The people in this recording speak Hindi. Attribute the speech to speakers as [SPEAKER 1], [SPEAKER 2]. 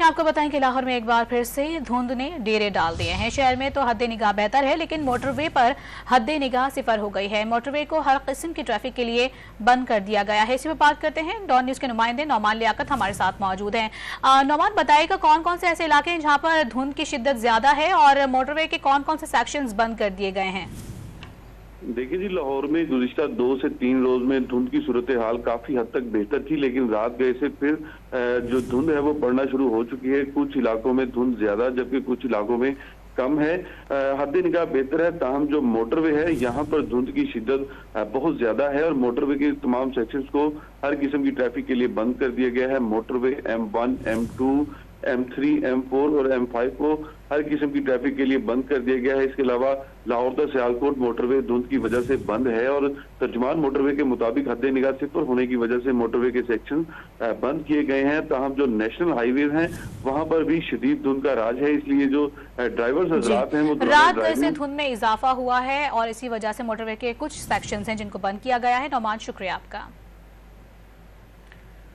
[SPEAKER 1] आपको बताएं कि लाहौर में एक बार फिर से धुंध ने डेरे डाल दिए हैं। शहर में तो हद निगाह बेहतर है, लेकिन मोटरवे पर हद निगाह सिफर हो गई है। मोटरवे को हर किस्म की ट्रैफिक के लिए बंद कर दिया गया है। इसी पर बात करते हैं, डॉन न्यूज के नुमाइंदे नौमान लियाकत हमारे साथ मौजूद हैं। नौमान, बताइएगा कौन कौन से ऐसे इलाके हैं जहाँ पर धुंध की शिद्दत ज्यादा है और मोटरवे के कौन कौन से सेक्शंस बंद कर दिए गए हैं?
[SPEAKER 2] देखिए जी, लाहौर में गुज़िश्ता 2 से 3 रोज में धुंध की सूरत हाल काफी हद तक बेहतर थी, लेकिन रात गए से फिर जो धुंध है वो पड़ना शुरू हो चुकी है। कुछ इलाकों में धुंध ज्यादा जबकि कुछ इलाकों में कम है। हद निगाह बेहतर है, ताहम जो मोटरवे है यहाँ पर धुंध की शिद्दत बहुत ज्यादा है और मोटरवे के तमाम सेक्शंस को हर किस्म की ट्रैफिक के लिए बंद कर दिया गया है। Motorway M1, M2, M3, M4 और M5 को हर किस्म की ट्रैफिक के लिए बंद कर दिया गया है। इसके अलावा लाहौर दा सियालकोट मोटरवे धुंध की वजह से बंद है और तर्जुमान मोटरवे के मुताबिक हद निगाह सिफर होने की वजह से मोटरवे के सेक्शन बंद किए गए हैं। ताहम जो नेशनल हाईवे हैं वहां पर भी शदीद धुंध का राज है, इसलिए जो ड्राइवर्स हजरात हैं वो
[SPEAKER 1] रात से धुंध में इजाफा हुआ है और इसी वजह से मोटरवे के कुछ सेक्शन हैं जिनको बंद किया गया है। नौमान, शुक्रिया आपका।